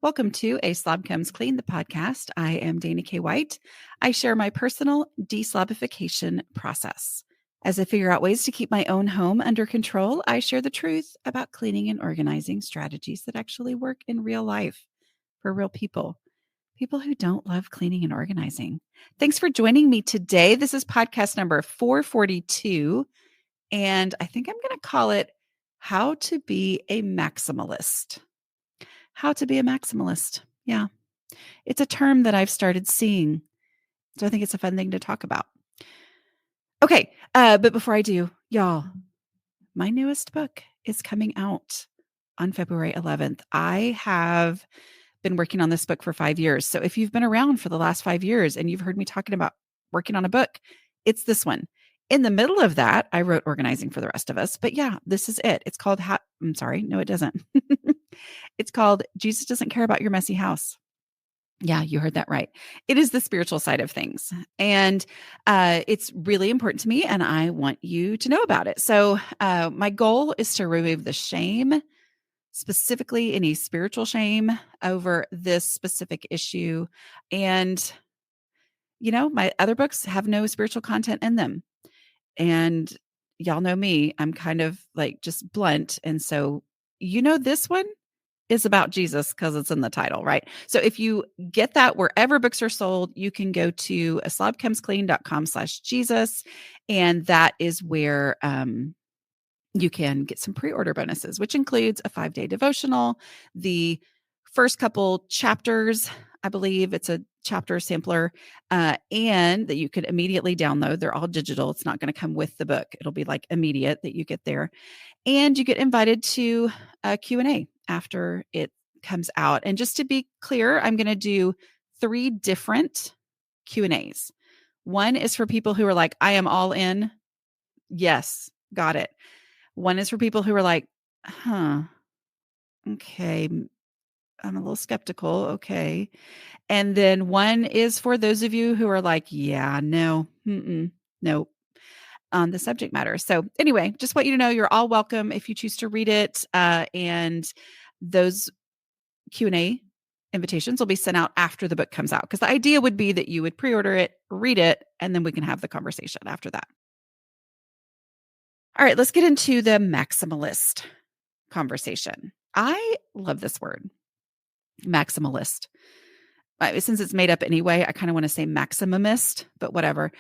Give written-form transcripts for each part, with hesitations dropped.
Welcome to A Slob Comes Clean, the podcast. I am Dana K. White. I share my personal deslobification process. As I figure out ways to keep my own home under control, I share the truth about cleaning and organizing strategies that actually work in real life for real people who don't love cleaning and organizing. Thanks for joining me today. This is podcast number 442, and I think I'm going to call it How to Be a Maximalist. How to be a maximalist. Yeah. It's a term that I've started seeing. So I think it's a fun thing to talk about. Okay. But before I do, y'all, my newest book is coming out on February 11th. I have been working on this book for 5 years. So if you've been around for the last 5 years and you've heard me talking about working on a book, it's this one. In the middle of that, I wrote Organizing for the Rest of Us. But yeah, this is it. It's called, I'm sorry. No, it doesn't. It's called Jesus Doesn't Care About Your Messy House. Yeah, you heard that right. It is the spiritual side of things. And it's really important to me, and I want you to know about it. So my goal is to remove the shame, specifically any spiritual shame over this specific issue. And, you know, my other books have no spiritual content in them. And y'all know me, I'm kind of like just blunt. And so, this one is about Jesus because it's in the title, right? So if you get that wherever books are sold, you can go to aslobcomesclean.com/Jesus. And that is where you can get some pre-order bonuses, which includes a 5-day devotional, the first couple chapters, I believe it's a chapter sampler, and that you could immediately download. They're all digital. It's not going to come with the book. It'll be like immediate that you get there. And you get invited to a Q&A after it comes out. And just to be clear, I'm going to do 3 different Q&As. One is for people who are like, I am all in. Yes, got it. One is for people who are like, okay, I'm a little skeptical. Okay. And then one is for those of you who are like, yeah, no, nope, on the subject matter. So anyway, just want you to know you're all welcome if you choose to read it. And those Q&A invitations will be sent out after the book comes out, because the idea would be that you would pre-order it, read it, and then we can have the conversation after that. All right, let's get into the maximalist conversation. I love this word, maximalist. Since it's made up anyway, I kind of want to say maximumist, but whatever.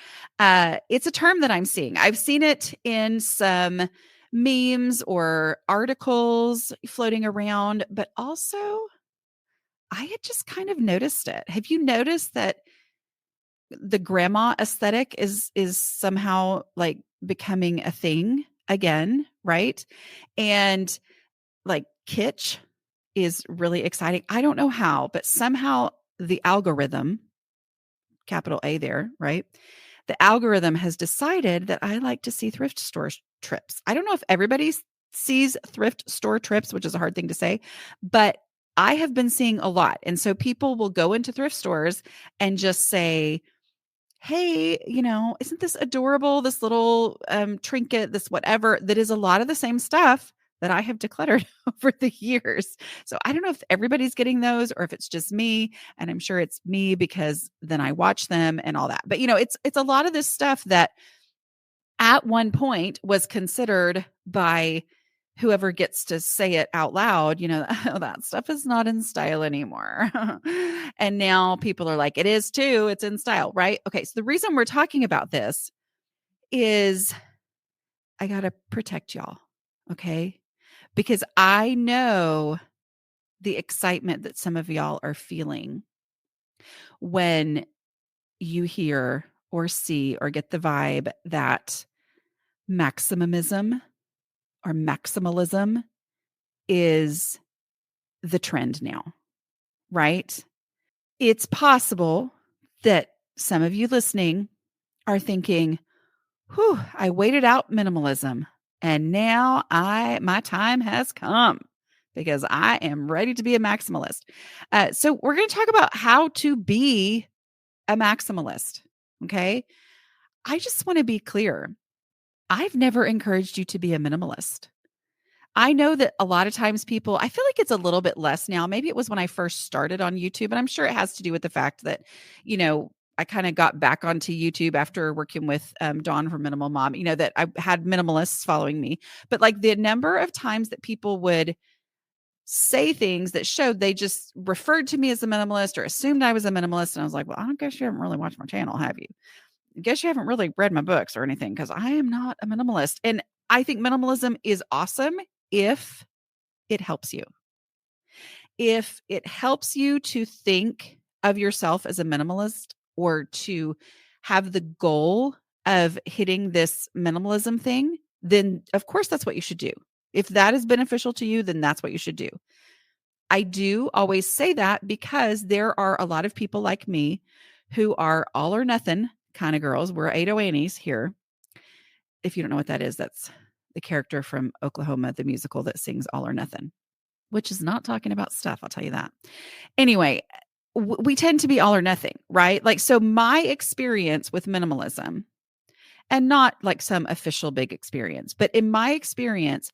It's a term that I'm seeing. I've seen it in some memes or articles floating around, but also I had just kind of noticed it. Have you noticed that the grandma aesthetic is somehow like becoming a thing again, right? And like kitsch is really exciting. I don't know how, but somehow the algorithm, capital A there, right? The algorithm has decided that I like to see thrift store trips. I don't know if everybody sees thrift store trips, which is a hard thing to say, but I have been seeing a lot. And so people will go into thrift stores and just say, hey, isn't this adorable? This little trinket, this whatever, that is a lot of the same stuff that I have decluttered over the years. So I don't know if everybody's getting those or if it's just me. And I'm sure it's me because then I watch them and all that. But it's a lot of this stuff that at one point was considered by whoever gets to say it out loud, oh, that stuff is not in style anymore. And now people are like, it is too. It's in style, right? Okay. So the reason we're talking about this is I got to protect y'all. Okay. Because I know the excitement that some of y'all are feeling when you hear or see or get the vibe that maximalism or maximalism is the trend now, right? It's possible that some of you listening are thinking, whew, I waited out minimalism and now my time has come because I am ready to be a maximalist. So we're going to talk about how to be a maximalist. Okay. I just want to be clear. I've never encouraged you to be a minimalist. I know that a lot of times people, I feel like it's a little bit less now. Maybe it was when I first started on YouTube, and I'm sure it has to do with the fact that, I kind of got back onto YouTube after working with Dawn from Minimal Mom, that I had minimalists following me. But like the number of times that people would say things that showed they just referred to me as a minimalist or assumed I was a minimalist. And I was like, well, I don't guess you haven't really watched my channel, have you? I guess you haven't really read my books or anything, because I am not a minimalist. And I think minimalism is awesome if it helps you. If it helps you to think of yourself as a minimalist or to have the goal of hitting this minimalism thing, then of course that's what you should do. If that is beneficial to you, then that's what you should do. I do always say that because there are a lot of people like me who are all or nothing kind of girls. We're 808s here. If you don't know what that is, that's the character from Oklahoma, the musical that sings All or Nothing, which is not talking about stuff. I'll tell you that. Anyway, we tend to be all or nothing, right? Like, so my experience with minimalism, and not like some official big experience, but in my experience,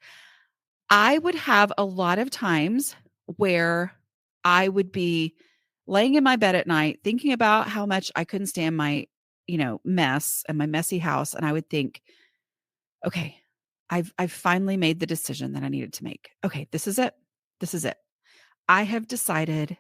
I would have a lot of times where I would be laying in my bed at night thinking about how much I couldn't stand my, mess and my messy house. And I would think, okay, I've finally made the decision that I needed to make. Okay, this is it. This is it. I have decided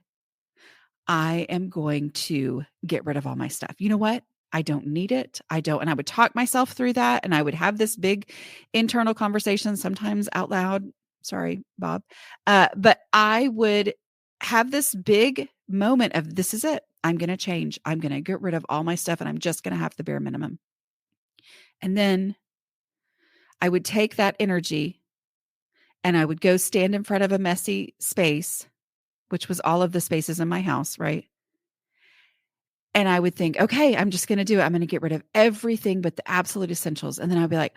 I am going to get rid of all my stuff. You know what? I don't need it. I don't. And I would talk myself through that. And I would have this big internal conversation, sometimes out loud. Sorry, Bob. But I would have this big moment of, this is it. I'm going to change. I'm going to get rid of all my stuff, and I'm just going to have the bare minimum. And then I would take that energy and I would go stand in front of a messy space, which was all of the spaces in my house, right? And I would think, okay, I'm just going to do it. I'm going to get rid of everything but the absolute essentials. And then I'd be like,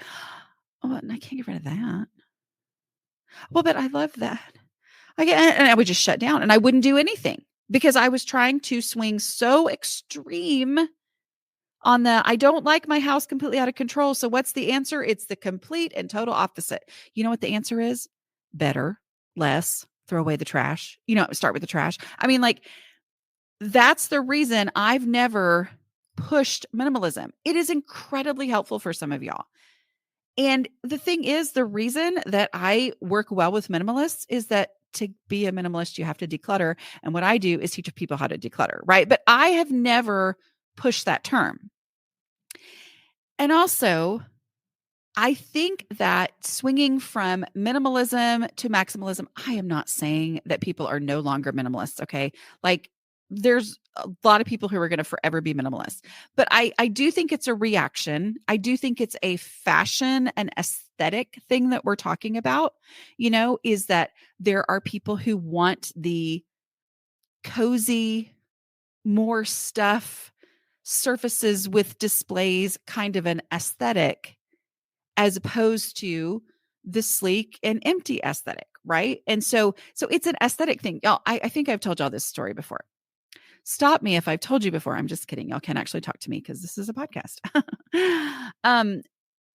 oh, and I can't get rid of that. Well, but I love that. And I would just shut down and I wouldn't do anything because I was trying to swing so extreme on the, I don't like my house completely out of control. So what's the answer? It's the complete and total opposite. You know what the answer is? Better, less, throw away the trash. Start with the trash. I mean, like, that's the reason I've never pushed minimalism. It is incredibly helpful for some of y'all. And the thing is, the reason that I work well with minimalists is that to be a minimalist, you have to declutter. And what I do is teach people how to declutter, right? But I have never pushed that term. And also, I think that swinging from minimalism to maximalism, I am not saying that people are no longer minimalists, okay? Like, there's a lot of people who are going to forever be minimalists. But I do think it's a reaction. I do think it's a fashion and aesthetic thing that we're talking about, is that there are people who want the cozy, more stuff, surfaces with displays kind of an aesthetic, as opposed to the sleek and empty aesthetic, right? And so it's an aesthetic thing. Y'all, I think I've told y'all this story before. Stop me if I've told you before. I'm just kidding. Y'all can actually talk to me because this is a podcast.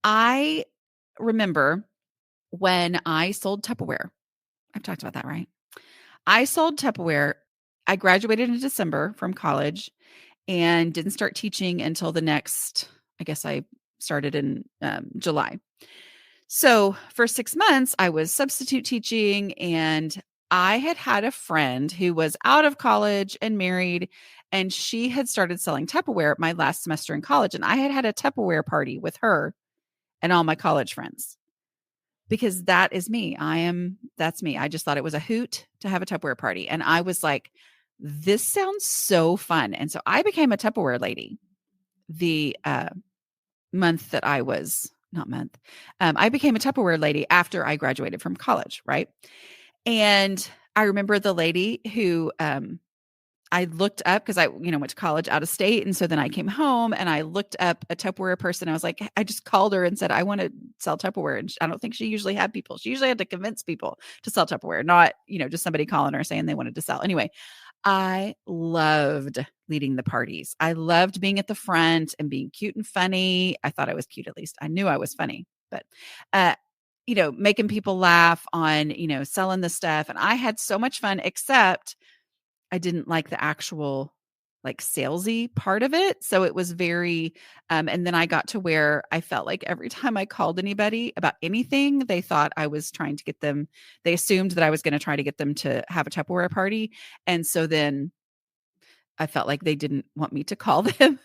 I remember when I sold Tupperware. I've talked about that, right? I sold Tupperware. I graduated in December from college and didn't start teaching until the next, I guess I started in July. So for 6 months, I was substitute teaching, and I had a friend who was out of college and married, and she had started selling Tupperware my last semester in college. And I had a Tupperware party with her and all my college friends, because that is me. That's me. I just thought it was a hoot to have a Tupperware party. And I was like, this sounds so fun. And so I became a Tupperware lady the month that I was not month. I became a Tupperware lady after I graduated from college. Right. And I remember the lady who, I looked up because I, went to college out of state. And so then I came home and I looked up a Tupperware person. I was like, I just called her and said, I want to sell Tupperware. And I don't think she usually had people. She usually had to convince people to sell Tupperware, not, just somebody calling her saying they wanted to sell. Anyway, I loved leading the parties. I loved being at the front and being cute and funny. I thought I was cute, at least. I knew I was funny, but making people laugh on, selling the stuff. And I had so much fun, except I didn't like the actual like salesy part of it. So it was very, and then I got to where I felt like every time I called anybody about anything, they thought I was trying to get them, they assumed that I was going to try to get them to have a Tupperware party. And so then I felt like they didn't want me to call them.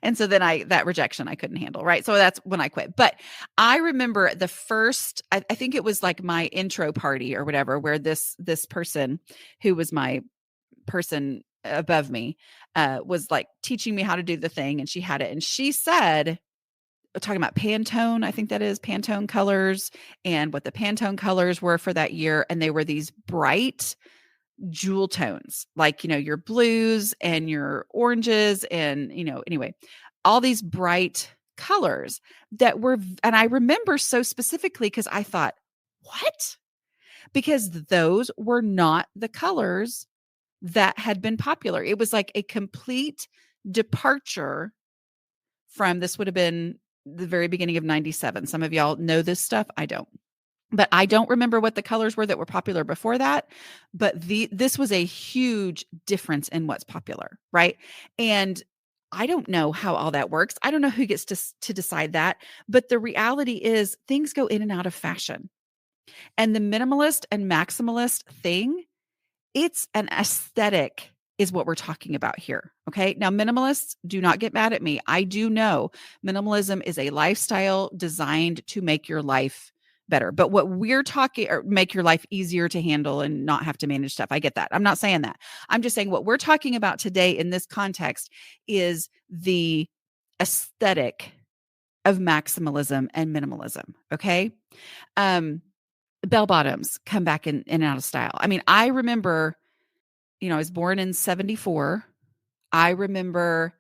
And so then that rejection I couldn't handle. Right. So that's when I quit. But I remember the first, I think it was like my intro party or whatever, where this person who was my person above me was like teaching me how to do the thing. And she had it. And she said, talking about Pantone, I think that is Pantone colors and what the Pantone colors were for that year. And they were these bright jewel tones, like, your blues and your oranges and, anyway, all these bright colors that were, and I remember so specifically because I thought, what? Because those were not the colors that had been popular. It was like a complete departure from, this would have been the very beginning of 97. Some of y'all know this stuff. I don't. But I don't remember what the colors were that were popular before that. But this was a huge difference in what's popular, right? And I don't know how all that works. I don't know who gets to decide that. But the reality is things go in and out of fashion. And the minimalist and maximalist thing, it's an aesthetic is what we're talking about here. Okay. Now, minimalists, do not get mad at me. I do know minimalism is a lifestyle designed to make your life better. But what we're talking, or make your life easier to handle and not have to manage stuff. I get that. I'm not saying that. I'm just saying what we're talking about today in this context is the aesthetic of maximalism and minimalism. Okay. Bell bottoms come back in and out of style. I mean, I remember, I was born in 74. I remember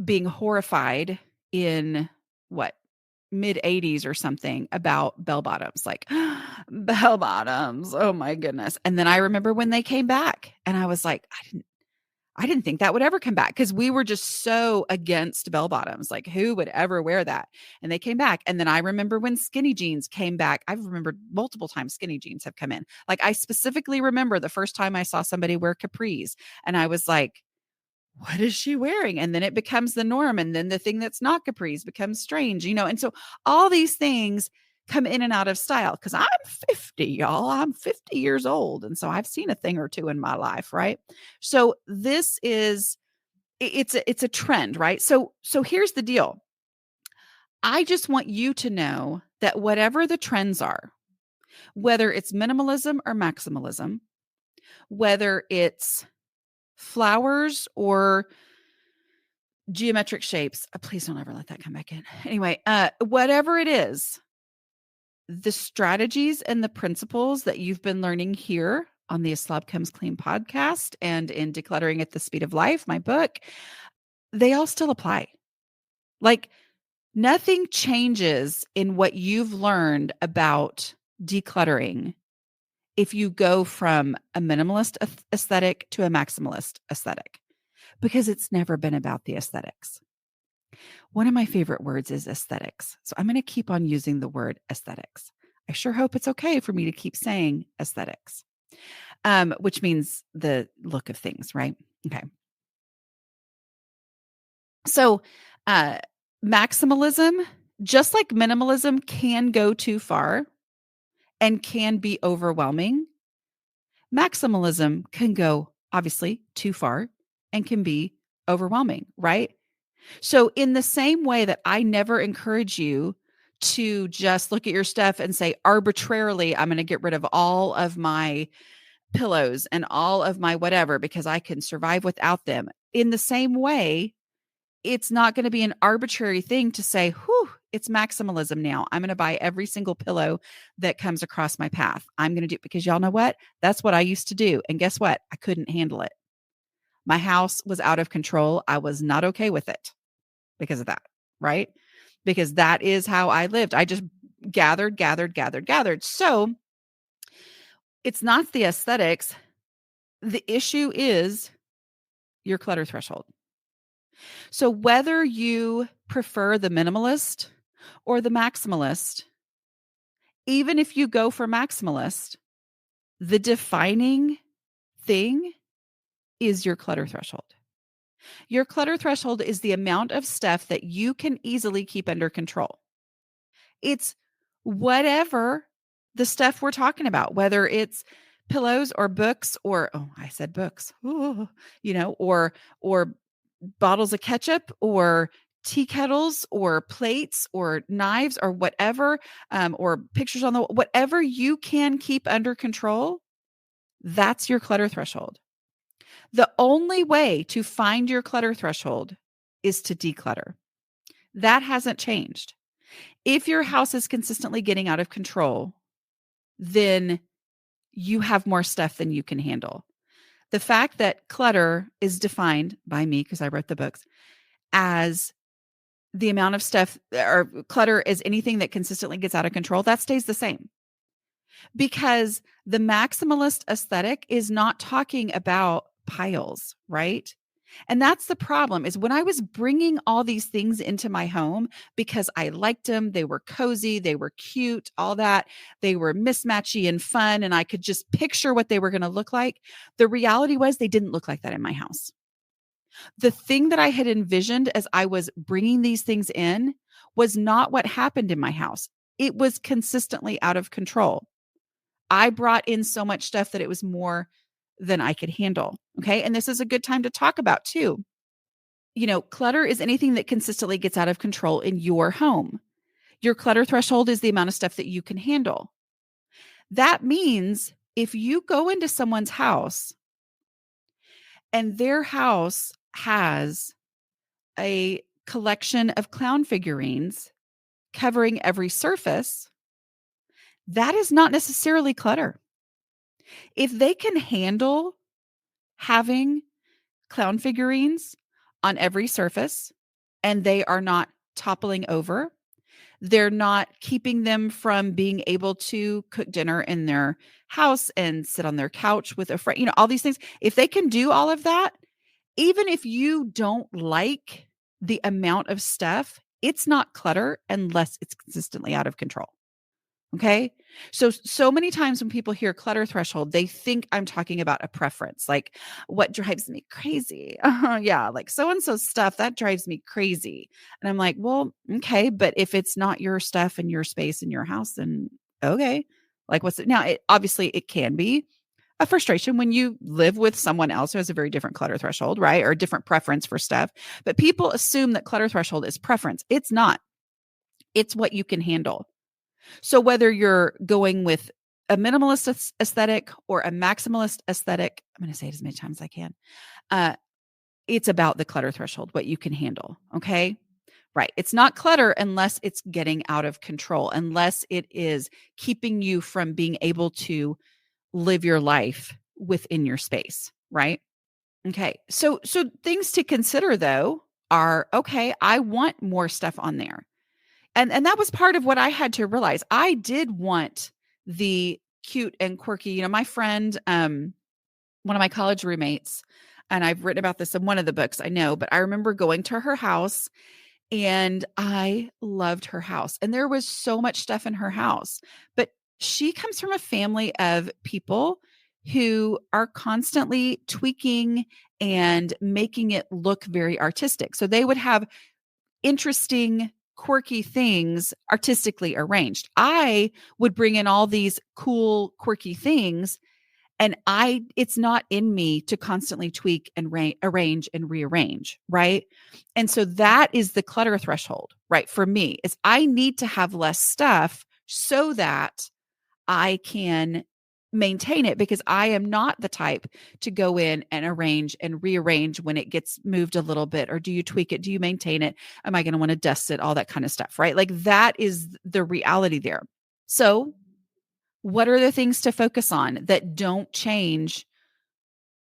being horrified in what, mid 80s or something about bell bottoms, like bell bottoms. Oh my goodness. And then I remember when they came back and I was like, I didn't think that would ever come back because we were just so against bell bottoms. Like, who would ever wear that? And they came back. And then I remember when skinny jeans came back. I've remembered multiple times skinny jeans have come in. Like, I specifically remember the first time I saw somebody wear capris and I was like, what is she wearing? And then it becomes the norm. And then the thing that's not capris becomes strange, And so all these things come in and out of style because I'm 50, y'all. I'm 50 years old. And so I've seen a thing or two in my life, right? So this is, it's a trend, right? So here's the deal. I just want you to know that whatever the trends are, whether it's minimalism or maximalism, whether it's flowers or geometric shapes. Please don't ever let that come back in. Anyway, whatever it is, the strategies and the principles that you've been learning here on the A Slob Comes Clean podcast and in Decluttering at the Speed of Life, my book, they all still apply. Like, nothing changes in what you've learned about decluttering if you go from a minimalist aesthetic to a maximalist aesthetic, because it's never been about the aesthetics. One of my favorite words is aesthetics. So I'm going to keep on using the word aesthetics. I sure hope it's okay for me to keep saying aesthetics, which means the look of things, right? Okay. So maximalism, just like minimalism, can go too far and can be overwhelming. Maximalism can go, obviously, too far and can be overwhelming, right? So in the same way that I never encourage you to just look at your stuff and say arbitrarily, I'm going to get rid of all of my pillows and all of my whatever because I can survive without them. In the same way, it's not going to be an arbitrary thing to say, whew, it's maximalism now. I'm going to buy every single pillow that comes across my path. I'm going to do it because y'all know what? That's what I used to do. And guess what? I couldn't handle it. My house was out of control. I was not okay with it because of that, right? Because that is how I lived. I just gathered. So it's not the aesthetics. The issue is your clutter threshold. So whether you prefer the minimalist or the maximalist, Even if you go for maximalist, the defining thing is your clutter threshold. Your clutter threshold is the amount of stuff that you can easily keep under control. It's whatever the stuff we're talking about, whether it's pillows or books or, oh, I said books, ooh, or bottles of ketchup or tea kettles or plates or knives or whatever, or pictures on the whatever you can keep under control. That's your clutter threshold. The only way to find your clutter threshold is to declutter. That hasn't changed. If your house is consistently getting out of control, then you have more stuff than you can handle. The fact that clutter is defined by me, because I wrote the books, as the amount of stuff, or clutter is anything that consistently gets out of control, that stays the same. Because the maximalist aesthetic is not talking about piles, right? And that's the problem, is when I was bringing all these things into my home because I liked them, they were cozy, they were cute, all that, they were mismatchy and fun, and I could just picture what they were going to look like. The reality was they didn't look like that in my house. The thing that I had envisioned as I was bringing these things in was not what happened in my house. It was consistently out of control. I brought in so much stuff that it was more than I could handle. Okay. And this is a good time to talk about too. Clutter is anything that consistently gets out of control in your home. Your clutter threshold is the amount of stuff that you can handle. That means if you go into someone's house and their house has a collection of clown figurines covering every surface, that is not necessarily clutter. If they can handle having clown figurines on every surface and they are not toppling over, they're not keeping them from being able to cook dinner in their house and sit on their couch with a friend, all these things. If they can do all of that, even if you don't like the amount of stuff, it's not clutter unless it's consistently out of control. Okay. So many times when people hear clutter threshold, they think I'm talking about a preference, like what drives me crazy. Yeah. Like so-and-so's stuff that drives me crazy. And I'm like, well, okay. But if it's not your stuff and your space in your house, then okay. Like what's it now? Obviously it can be a frustration when you live with someone else who has a very different clutter threshold, right? Or a different preference for stuff. But people assume that clutter threshold is preference. It's not. It's what you can handle. So whether you're going with a minimalist aesthetic or a maximalist aesthetic, I'm going to say it as many times as I can. It's about the clutter threshold, what you can handle. Okay. Right. It's not clutter unless it's getting out of control, unless it is keeping you from being able to live your life within your space. Right. Okay. So things to consider though are, okay, I want more stuff on there. And that was part of what I had to realize. I did want the cute and quirky, my friend, one of my college roommates, and I've written about this in one of the books, I know, but I remember going to her house and I loved her house. And there was so much stuff in her house, but she comes from a family of people who are constantly tweaking and making it look very artistic. So they would have interesting, quirky things artistically arranged. I would bring in all these cool, quirky things, and it's not in me to constantly tweak and arrange and rearrange, right? And so that is the clutter threshold, right? For me, is I need to have less stuff so that I can maintain it, because I am not the type to go in and arrange and rearrange when it gets moved a little bit. Or do you tweak it? Do you maintain it? Am I going to want to dust it? All that kind of stuff, right? Like that is the reality there. So what are the things to focus on that don't change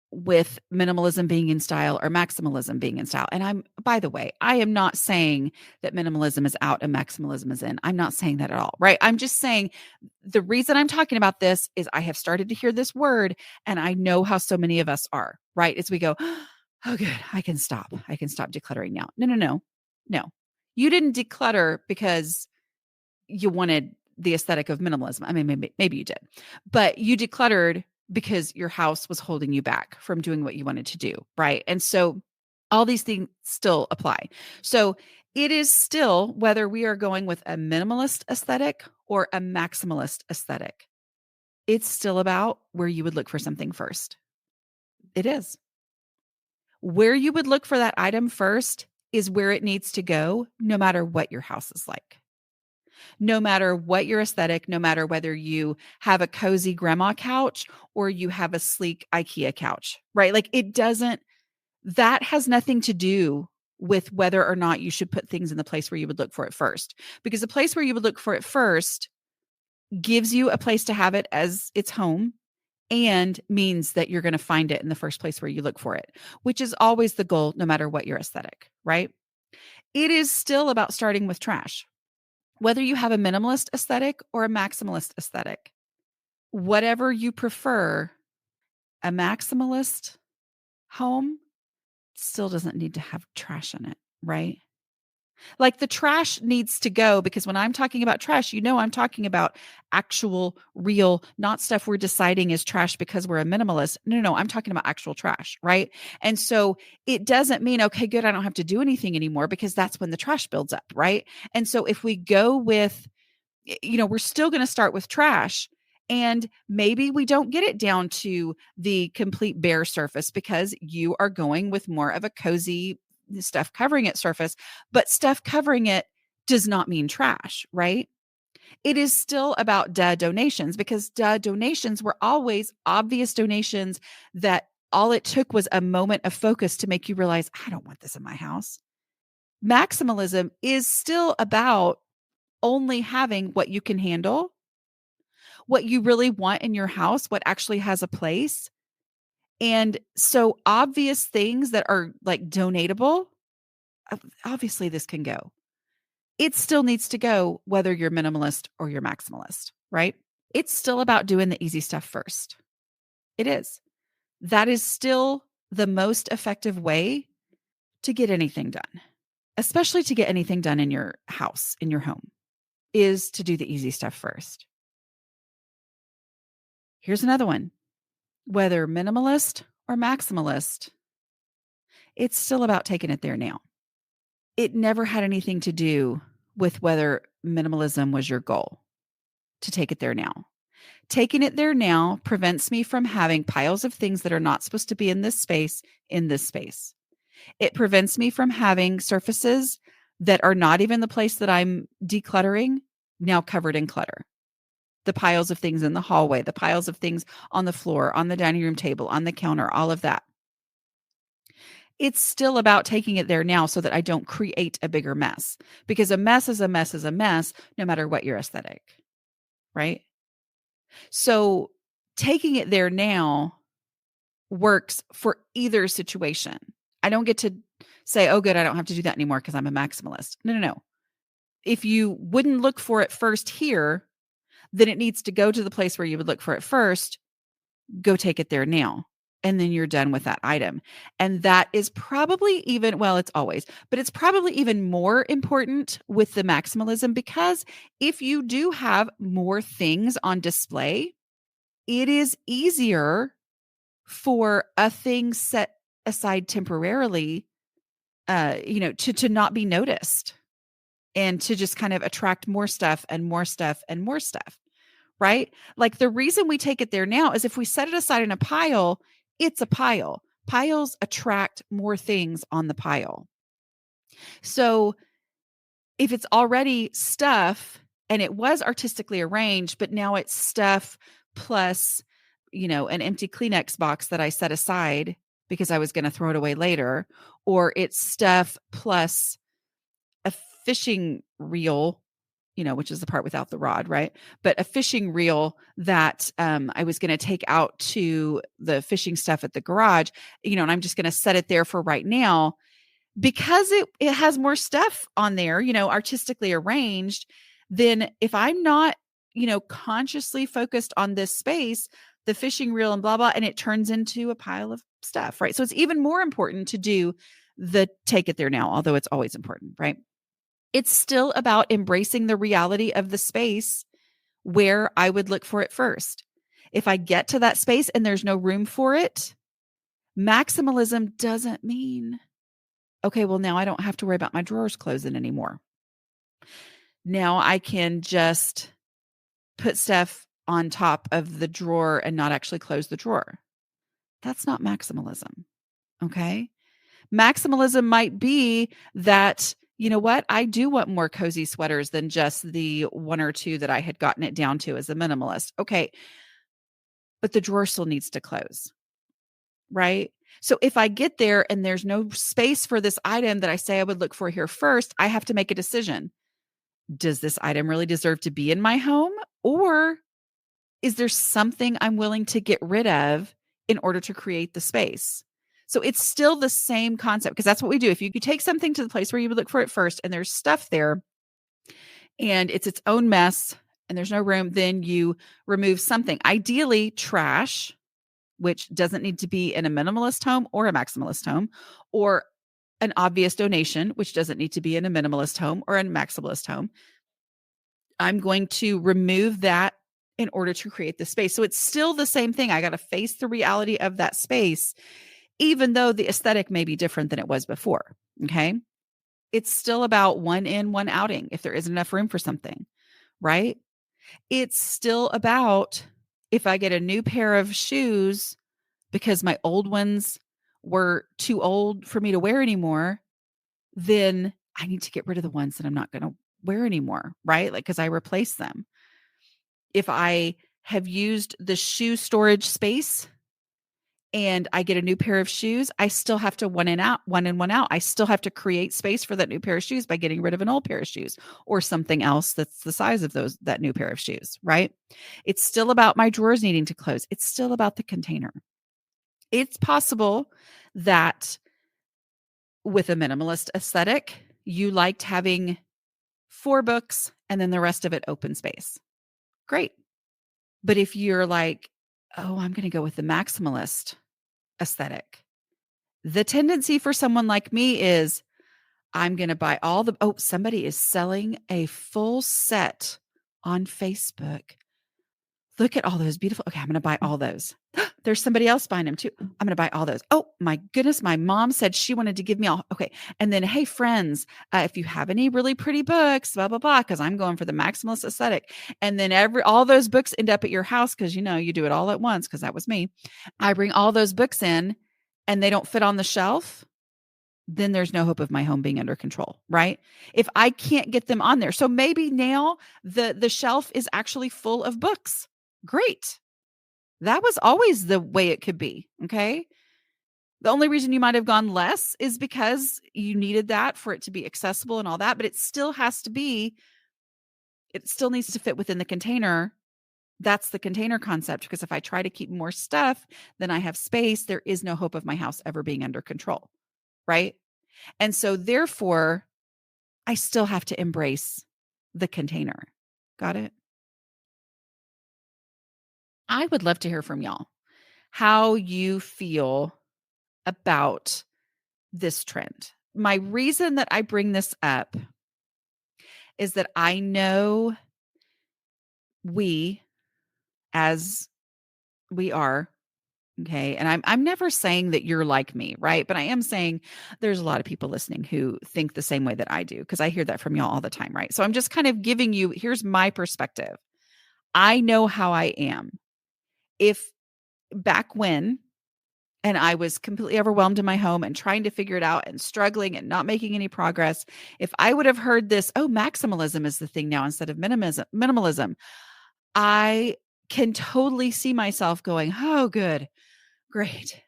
with minimalism being in style or maximalism being in style? And by the way, I am not saying that minimalism is out and maximalism is in. I'm not saying that at all, right? I'm just saying the reason I'm talking about this is I have started to hear this word and I know how so many of us are, right? As we go, oh, good, I can stop decluttering now. No. You didn't declutter because you wanted the aesthetic of minimalism. I mean, maybe you did, but you decluttered because your house was holding you back from doing what you wanted to do, right? And so all these things still apply. So it is still, whether we are going with a minimalist aesthetic or a maximalist aesthetic, it's still about where you would look for something first. It is. Where you would look for that item first is where it needs to go, no matter what your house is like. No matter what your aesthetic, no matter whether you have a cozy grandma couch or you have a sleek IKEA couch, right? Like that has nothing to do with whether or not you should put things in the place where you would look for it first. Because the place where you would look for it first gives you a place to have it as its home and means that you're going to find it in the first place where you look for it, which is always the goal, no matter what your aesthetic, right? It is still about starting with trash. Whether you have a minimalist aesthetic or a maximalist aesthetic, whatever you prefer, a maximalist home still doesn't need to have trash in it, right? Like the trash needs to go, because when I'm talking about trash, I'm talking about actual, real, not stuff we're deciding is trash because we're a minimalist. No, I'm talking about actual trash, right? And so it doesn't mean, okay, good, I don't have to do anything anymore, because that's when the trash builds up, right? And so if we go with, we're still going to start with trash. And maybe we don't get it down to the complete bare surface because you are going with more of a cozy stuff covering it surface, but stuff covering it does not mean trash, right? It is still about donations, because donations were always obvious donations that all it took was a moment of focus to make you realize, I don't want this in my house. Maximalism is still about only having what you can handle, what you really want in your house, what actually has a place. And so obvious things that are like donatable, obviously this can go. It still needs to go whether you're minimalist or you're maximalist, right? It's still about doing the easy stuff first. It is. That is still the most effective way to get anything done, especially to get anything done in your house, in your home, is to do the easy stuff first. Here's another one. Whether minimalist or maximalist, it's still about taking it there now. It never had anything to do with whether minimalism was your goal to take it there now. Taking it there now prevents me from having piles of things that are not supposed to be in this space in this space. It prevents me from having surfaces that are not even the place that I'm decluttering now covered in clutter. The piles of things in the hallway, the piles of things on the floor, on the dining room table, on the counter, all of that. It's still about taking it there now so that I don't create a bigger mess, because a mess is a mess is a mess, no matter what your aesthetic, right? So taking it there now works for either situation. I don't get to say, oh, good, I don't have to do that anymore because I'm a maximalist. No. If you wouldn't look for it first here, then it needs to go to the place where you would look for it first. Go take it there now. And then you're done with that item. And that is probably even, well, it's always, but it's probably even more important with the maximalism, because if you do have more things on display, it is easier for a thing set aside temporarily, to not be noticed and to just kind of attract more stuff and more stuff and more stuff, right? Like the reason we take it there now is if we set it aside in a pile, it's a pile. Piles attract more things on the pile. So if it's already stuff and it was artistically arranged, but now it's stuff plus, an empty Kleenex box that I set aside because I was going to throw it away later, or it's stuff plus a fishing reel, which is the part without the rod, right? But a fishing reel that I was going to take out to the fishing stuff at the garage, and I'm just going to set it there for right now because it has more stuff on there, artistically arranged. Then if I'm not, consciously focused on this space, the fishing reel and blah, blah, and it turns into a pile of stuff, right? So it's even more important to do the take it there now, although it's always important, right? It's still about embracing the reality of the space where I would look for it first. If I get to that space and there's no room for it, maximalism doesn't mean, okay, well, now I don't have to worry about my drawers closing anymore. Now I can just put stuff on top of the drawer and not actually close the drawer. That's not maximalism. Okay. Maximalism might be that, you know what? I do want more cozy sweaters than just the one or two that I had gotten it down to as a minimalist. Okay. But the drawer still needs to close. Right. So if I get there and there's no space for this item that I say I would look for here first, I have to make a decision. Does this item really deserve to be in my home? Or is there something I'm willing to get rid of in order to create the space? So it's still the same concept, because that's what we do. If you take something to the place where you would look for it first and there's stuff there and it's its own mess and there's no room, then you remove something, ideally trash, which doesn't need to be in a minimalist home or a maximalist home, or an obvious donation, which doesn't need to be in a minimalist home or a maximalist home. I'm going to remove that in order to create the space. So it's still the same thing. I got to face the reality of that space, even though the aesthetic may be different than it was before. Okay. It's still about one in, one outing if there isn't enough room for something, right? It's still about, if I get a new pair of shoes because my old ones were too old for me to wear anymore, then I need to get rid of the ones that I'm not going to wear anymore, right? Like, because I replaced them. If I have used the shoe storage space and I get a new pair of shoes, I still have to one in, one out. I still have to create space for that new pair of shoes by getting rid of an old pair of shoes or something else that's the size of that new pair of shoes, right? It's still about my drawers needing to close. It's still about the container. It's possible that with a minimalist aesthetic, you liked having 4 books and then the rest of it open space. Great. But if you're like, oh, I'm going to go with the maximalist aesthetic, the tendency for someone like me is, I'm going to buy somebody is selling a full set on Facebook. Look at all those beautiful. Okay, I'm going to buy all those. There's somebody else buying them too. I'm going to buy all those. Oh my goodness. My mom said she wanted to give me all. Okay. And then, hey, friends, if you have any really pretty books, blah, blah, blah, because I'm going for the maximalist aesthetic. And then all those books end up at your house because, you do it all at once, because that was me. I bring all those books in and they don't fit on the shelf. Then there's no hope of my home being under control, right? If I can't get them on there. So maybe now the shelf is actually full of books. Great. That was always the way it could be. Okay. The only reason you might have gone less is because you needed that for it to be accessible and all that, but it still needs to fit within the container. That's the container concept, because if I try to keep more stuff than I have space, there is no hope of my house ever being under control. Right. And so therefore, I still have to embrace the container. Got it? I would love to hear from y'all how you feel about this trend. My reason that I bring this up is that I know we, as we are, okay, and I'm never saying that you're like me, right? But I am saying there's a lot of people listening who think the same way that I do, because I hear that from y'all all the time, right? So I'm just kind of giving you, here's my perspective. I know how I am. If back when, and I was completely overwhelmed in my home and trying to figure it out and struggling and not making any progress, if I would have heard this, oh, maximalism is the thing now instead of minimalism, I can totally see myself going, oh, good, great.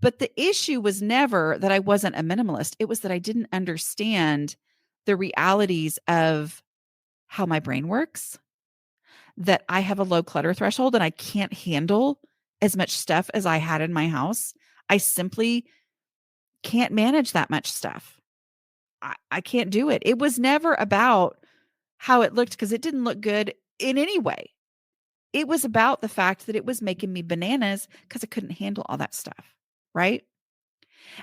But the issue was never that I wasn't a minimalist. It was that I didn't understand the realities of how my brain works, that I have a low clutter threshold and I can't handle as much stuff as I had in my house. I simply can't manage that much stuff. I can't do it. It was never about how it looked, because it didn't look good in any way. It was about the fact that it was making me bananas because I couldn't handle all that stuff. Right.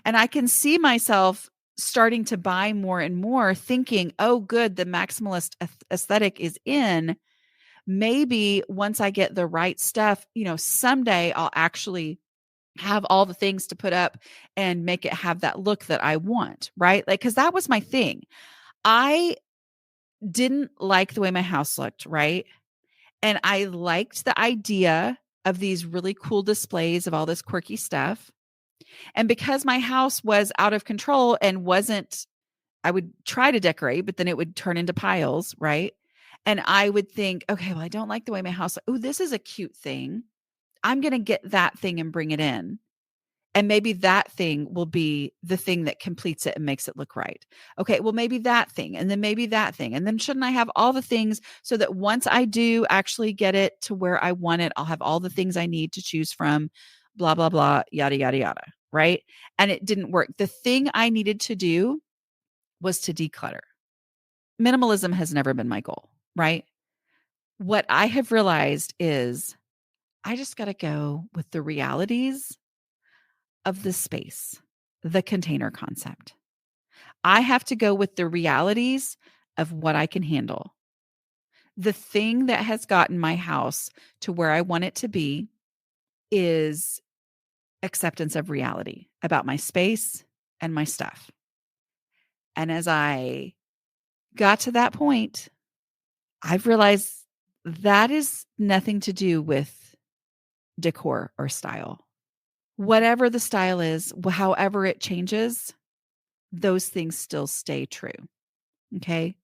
And I can see myself starting to buy more and more thinking, oh, good, the maximalist aesthetic is in. maybe once I get the right stuff, someday I'll actually have all the things to put up and make it have that look that I want, right? Like, cause that was my thing. I didn't like the way my house looked, right? And I liked the idea of these really cool displays of all this quirky stuff. And because my house was out of control and wasn't, I would try to decorate, but then it would turn into piles, right? And I would think, okay, well, I don't like the way my house, oh, this is a cute thing. I'm going to get that thing and bring it in. And maybe that thing will be the thing that completes it and makes it look right. Okay, well, maybe that thing, and then maybe that thing. And then shouldn't I have all the things so that once I do actually get it to where I want it, I'll have all the things I need to choose from, blah, blah, blah, yada, yada, yada. Right. And it didn't work. The thing I needed to do was to declutter. Minimalism has never been my goal. Right. What I have realized is I just got to go with the realities of the space, the container concept. I have to go with the realities of what I can handle. The thing that has gotten my house to where I want it to be is acceptance of reality about my space and my stuff. And as I got to that point, I've realized that is nothing to do with decor or style. Whatever the style is, however it changes, those things still stay true. Okay.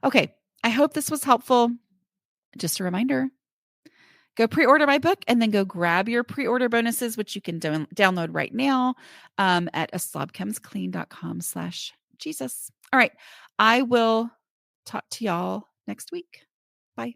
Okay. I hope this was helpful. Just a reminder, go pre-order my book and then go grab your pre-order bonuses, which you can download right now at aslobcomesclean.com/Jesus. All right. I will talk to y'all next week. Bye.